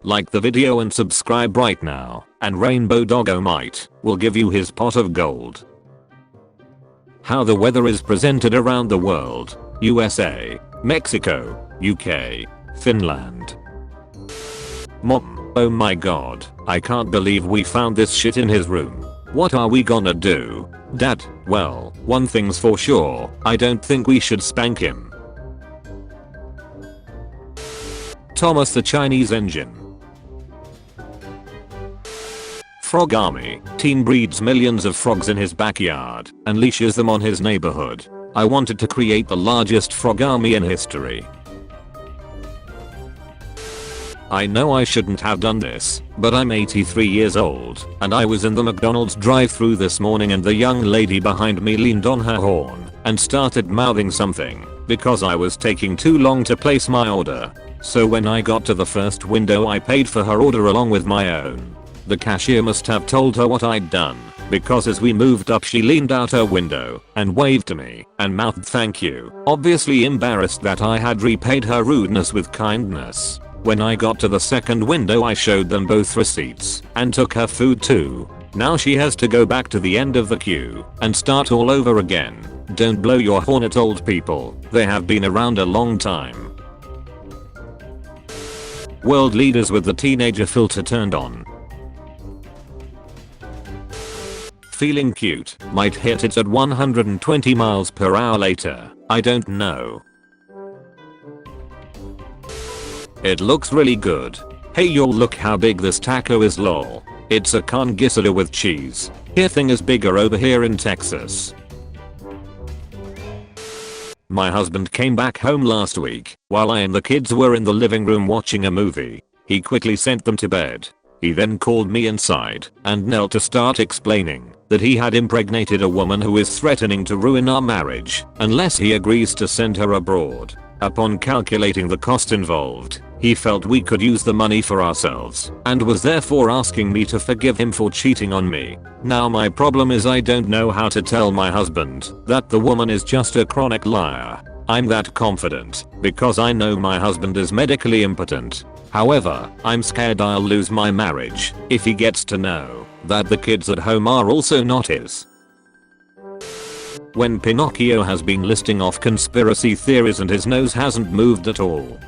Like the video and subscribe right now, and Rainbow Doggo Might will give you his pot of gold. How the weather is presented around the world. USA, Mexico, UK, Finland. Mom, oh my god, I can't believe we found this shit in his room. What are we gonna do? Dad, well, one thing's for sure, I don't think we should spank him. Thomas the Chinese Engine. Frog Army. Teen breeds millions of frogs in his backyard and leashes them on his neighborhood. I wanted to create the largest frog army in history. I know I shouldn't have done this, but I'm 83 years old and I was in the McDonald's drive-thru this morning and the young lady behind me leaned on her horn and started mouthing something because I was taking too long to place my order. So when I got to the first window I paid for her order along with my own. The cashier must have told her what I'd done, because as we moved up she leaned out her window and waved to me and mouthed thank you, obviously embarrassed that I had repaid her rudeness with kindness. When I got to the second window I showed them both receipts and took her food too. Now she has to go back to the end of the queue and start all over again. Don't blow your horn at old people, they have been around a long time. World leaders with the teenager filter turned on. Feeling cute, might hit it at 120 miles per hour later, I don't know. It looks really good. Hey y'all, look how big this taco is, lol. It's a carne guisada with cheese. Here thing is bigger over here in Texas. My husband came back home last week while I and the kids were in the living room watching a movie. He quickly sent them to bed. He then called me inside and knelt to start explaining that he had impregnated a woman who is threatening to ruin our marriage unless he agrees to send her abroad. Upon calculating the cost involved, he felt we could use the money for ourselves and was therefore asking me to forgive him for cheating on me. Now my problem is I don't know how to tell my husband that the woman is just a chronic liar. I'm that confident because I know my husband is medically impotent. However, I'm scared I'll lose my marriage if he gets to know that the kids at home are also not his. When Pinocchio has been listing off conspiracy theories and his nose hasn't moved at all.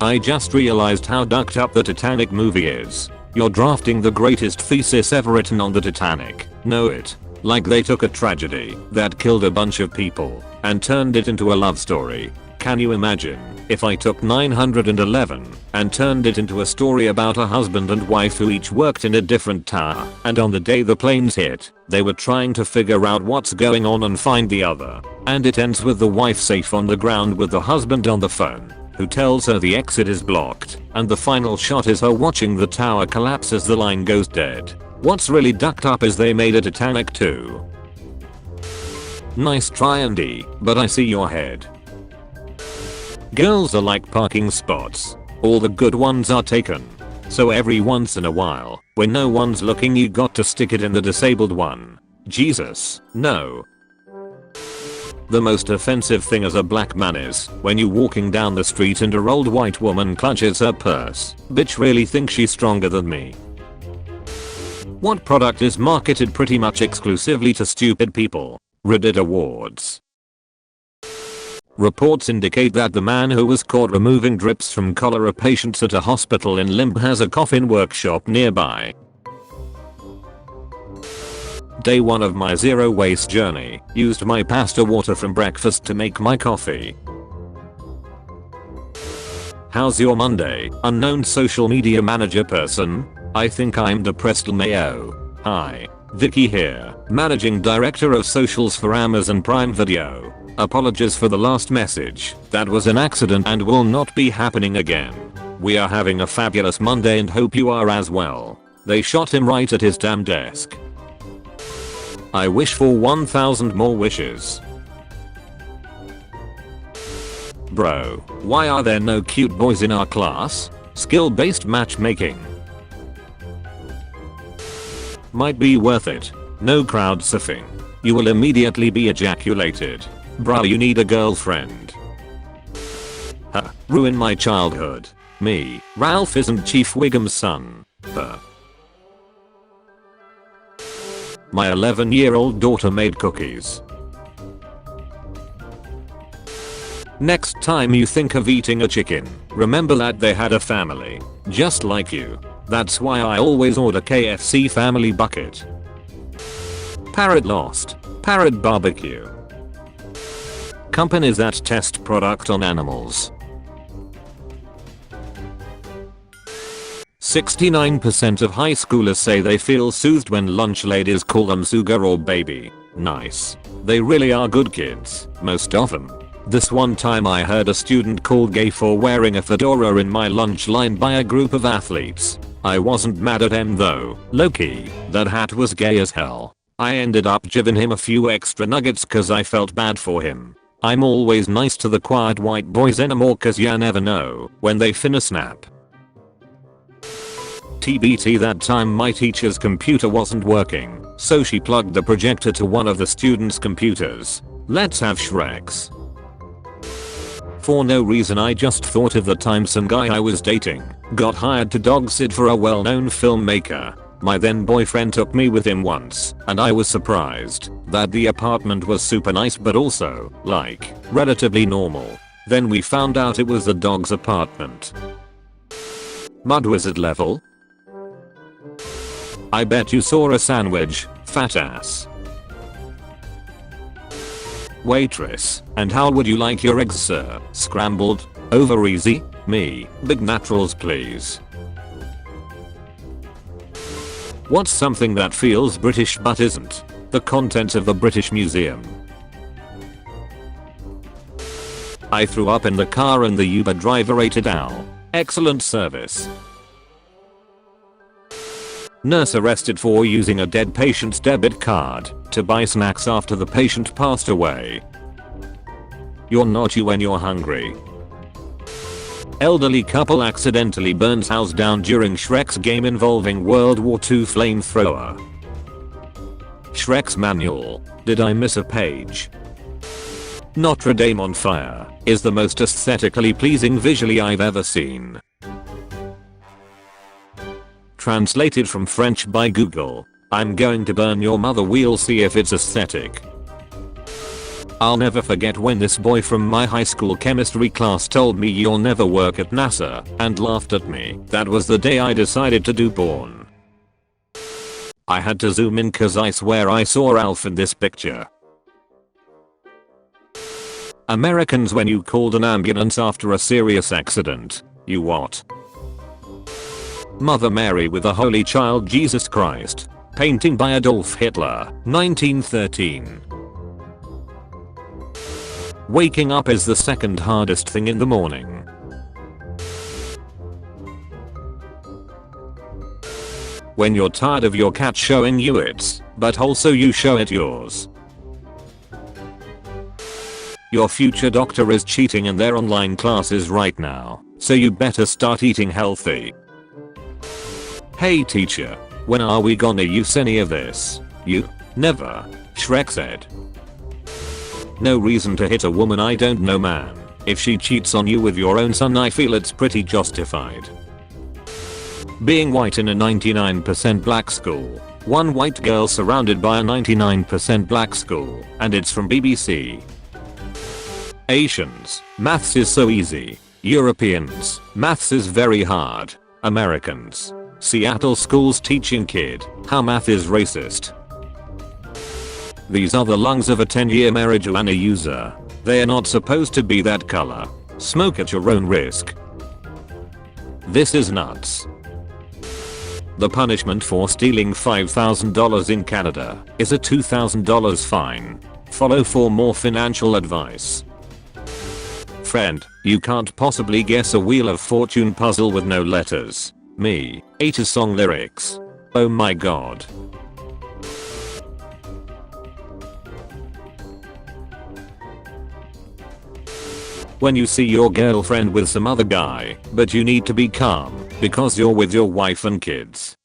I just realized how ducked up the Titanic movie is. You're drafting the greatest thesis ever written on the Titanic. Know it. Like they took a tragedy that killed a bunch of people and turned it into a love story. Can you imagine if I took 911 and turned it into a story about a husband and wife who each worked in a different tower, and on the day the planes hit, they were trying to figure out what's going on and find the other, and it ends with the wife safe on the ground with the husband on the phone, who tells her the exit is blocked, and the final shot is her watching the tower collapse as the line goes dead. What's really ducked up is they made a Titanic too. Nice try Andy, but I see your head. Girls are like parking spots. All the good ones are taken. So every once in a while, when no one's looking you got to stick it in the disabled one. Jesus, no. The most offensive thing as a black man is when you walking down the street and a old white woman clutches her purse. Bitch really thinks she's stronger than me. What product is marketed pretty much exclusively to stupid people? Reddit Awards. Reports indicate that the man who was caught removing drips from cholera patients at a hospital in Limb has a coffin workshop nearby. Day 1 of my zero waste journey. Used my pasta water from breakfast to make my coffee. How's your Monday, unknown social media manager person? I think I'm depressed LMAO. Hi, Vicky here, managing director of socials for Amazon Prime Video. Apologies for the last message. That was an accident and will not be happening again. We are having a fabulous Monday and hope you are as well. They shot him right at his damn desk. I wish for 1,000 more wishes. Bro, why are there no cute boys in our class? Skill-based matchmaking. Might be worth it. No crowd surfing. You will immediately be ejaculated. Bro, you need a girlfriend. Ruin my childhood. Me. Ralph isn't Chief Wiggum's son. My 11-year-old daughter made cookies. Next time you think of eating a chicken, remember that they had a family, just like you. That's why I always order KFC Family Bucket. Parrot lost. Parrot barbecue. Companies that test product on animals. 69% of high schoolers say they feel soothed when lunch ladies call them sugar or baby. Nice. They really are good kids, most of them. This one time I heard a student called gay for wearing a fedora in my lunch line by a group of athletes. I wasn't mad at him though, low-key, that hat was gay as hell. I ended up giving him a few extra nuggets cause I felt bad for him. I'm always nice to the quiet white boys anymore cause ya never know when they finna snap. TBT, that time my teacher's computer wasn't working, so she plugged the projector to one of the students' computers. Let's have Shreks. For no reason I just thought of the time some guy I was dating got hired to dog sit for a well-known filmmaker. My then boyfriend took me with him once, and I was surprised that the apartment was super nice but also, like, relatively normal. Then we found out it was the dog's apartment. Mud Wizard level? I bet you saw a sandwich, fat ass. Waitress, and how would you like your eggs, sir? Scrambled? Over easy? Me. Big naturals please. What's something that feels British but isn't? The contents of the British Museum. I threw up in the car and the Uber driver rated owl. Excellent service. Nurse arrested for using a dead patient's debit card to buy snacks after the patient passed away. You're naughty when you're hungry. Elderly couple accidentally burns house down during Shrek's game involving World War II flamethrower. Shrek's manual. Did I miss a page? Notre Dame on fire is the most aesthetically pleasing visually I've ever seen. Translated from French by Google. I'm going to burn your mother, we'll see if it's aesthetic. I'll never forget when this boy from my high school chemistry class told me you'll never work at NASA and laughed at me. That was the day I decided to do porn. I had to zoom in cause I swear I saw Ralph in this picture. Americans, when you called an ambulance after a serious accident, you what? Mother Mary with the Holy Child Jesus Christ. Painting by Adolf Hitler, 1913. Waking up is the second hardest thing in the morning. When you're tired of your cat showing you its, but also you show it yours. Your future doctor is cheating in their online classes right now, so you better start eating healthy. Hey teacher, when are we gonna use any of this? You? Never, Shrek said. No reason to hit a woman I don't know, man. If she cheats on you with your own son, I feel it's pretty justified. Being white in a 99% black school. One white girl surrounded by a 99% black school, and it's from BBC. Asians, maths is so easy. Europeans, maths is very hard. Americans, Seattle schools teaching kid how math is racist. These are the lungs of a 10-year marijuana user. They are not supposed to be that color. Smoke at your own risk. This is nuts. The punishment for stealing $5,000 in Canada is a $2,000 fine. Follow for more financial advice. Friend, you can't possibly guess a Wheel of Fortune puzzle with no letters. Me. 8 song lyrics. Oh my god. When you see your girlfriend with some other guy, but you need to be calm because you're with your wife and kids.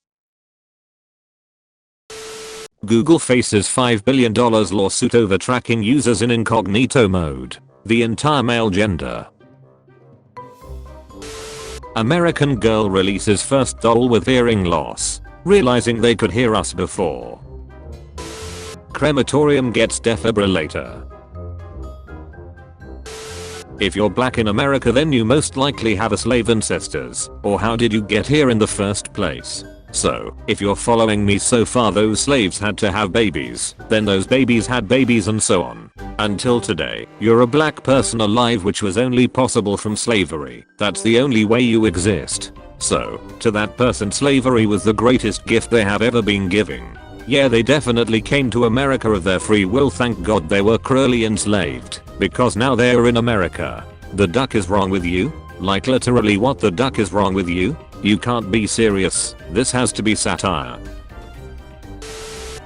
Google faces $5 billion lawsuit over tracking users in incognito mode. The entire male gender. American girl releases first doll with hearing loss, realizing they could hear us before. Crematorium gets defibrillator. If you're black in America, then you most likely have a slave ancestors, or how did you get here in the first place? So, if you're following me so far, those slaves had to have babies, then those babies had babies, and so on. Until today, you're a black person alive, which was only possible from slavery. That's the only way you exist. So, to that person, slavery was the greatest gift they have ever been giving. Yeah, they definitely came to America of their free will. Thank God they were cruelly enslaved, because now they're in America. The duck is wrong with you? Like literally, what the duck is wrong with you? You can't be serious. This has to be satire.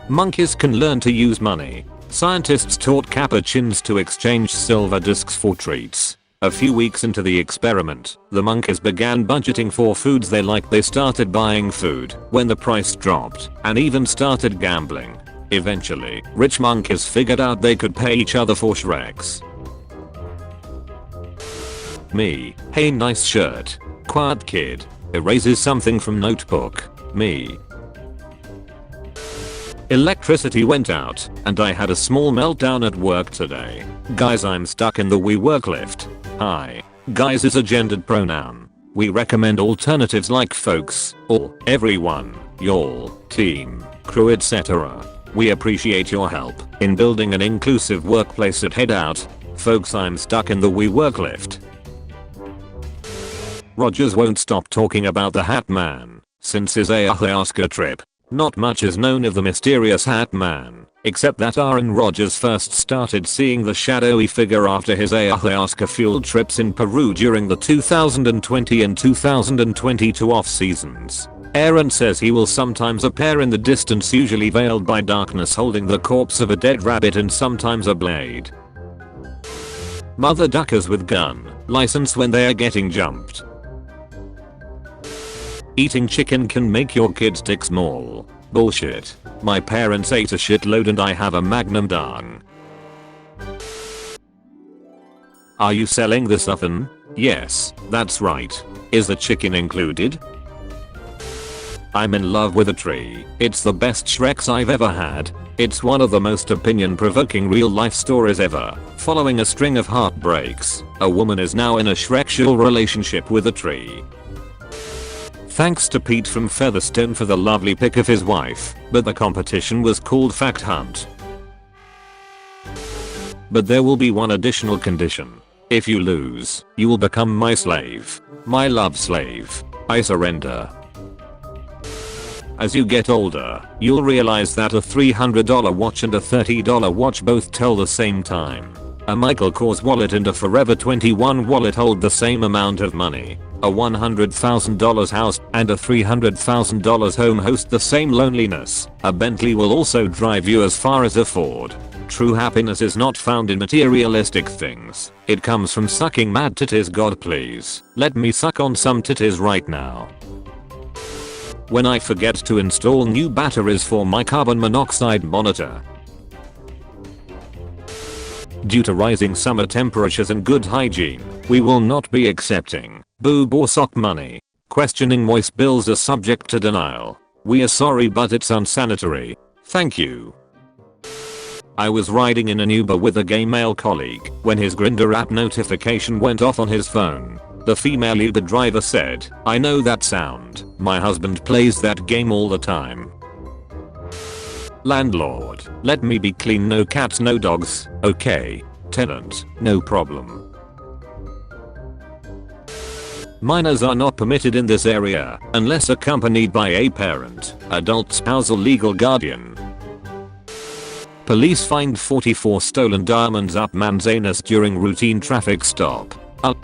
Monkeys can learn to use money. Scientists taught capuchins to exchange silver discs for treats. A few weeks into the experiment, the monkeys began budgeting for foods they liked. They started buying food when the price dropped, and even started gambling. Eventually, rich monkeys figured out they could pay each other for Shreks. Me. Hey, nice shirt. Quiet kid. Erases something from notebook. Me. Electricity went out, and I had a small meltdown at work today. Guys, I'm stuck in the we work lift. Hi. Guys is a gendered pronoun. We recommend alternatives like folks, or everyone, y'all, team, crew, etc. We appreciate your help in building an inclusive workplace at Head Out. Folks, I'm stuck in the we work lift. Rogers won't stop talking about the Hat Man since his ayahuasca trip. Not much is known of the mysterious Hat Man, except that Aaron Rodgers first started seeing the shadowy figure after his ayahuasca fueled trips in Peru during the 2020 and 2022 off seasons. Aaron says he will sometimes appear in the distance, usually veiled by darkness, holding the corpse of a dead rabbit and sometimes a blade. Mother duckers with gun license when they are getting jumped. Eating chicken can make your kids dick small. Bullshit. My parents ate a shitload and I have a magnum darn. Are you selling this oven? Yes, that's right. Is the chicken included? I'm in love with a tree. It's the best Shreks I've ever had. It's one of the most opinion-provoking real-life stories ever. Following a string of heartbreaks, a woman is now in a Shreksual relationship with a tree. Thanks to Pete from Featherstone for the lovely pic of his wife, but the competition was called Fact Hunt. But there will be one additional condition. If you lose, you will become my slave. My love slave. I surrender. As you get older, you'll realize that a $300 watch and a $30 watch both tell the same time. A Michael Kors wallet and a Forever 21 wallet hold the same amount of money. A $100,000 house and a $300,000 home host the same loneliness. A Bentley will also drive you as far as a Ford. True happiness is not found in materialistic things. It comes from sucking mad titties. God, please, let me suck on some titties right now. When I forget to install new batteries for my carbon monoxide monitor. Due to rising summer temperatures and good hygiene, we will not be accepting boob or sock money. Questioning moist bills are subject to denial. We are sorry, but it's unsanitary. Thank you. I was riding in an Uber with a gay male colleague when his Grindr app notification went off on his phone. The female Uber driver said, "I know that sound. My husband plays that game all the time." Landlord, let me be clean. No cats, no dogs. Okay. Tenant, no problem. Minors are not permitted in this area unless accompanied by a parent, adult spouse, or legal guardian. Police find 44 stolen diamonds up man's anus during routine traffic stop.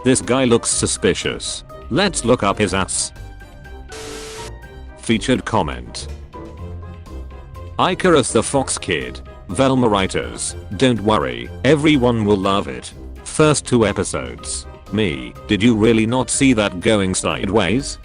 This guy looks suspicious. Let's look up his ass. Featured comment. Icarus the Fox Kid. Velma writers, don't worry, everyone will love it. First 2 episodes. Me, did you really not see that going sideways?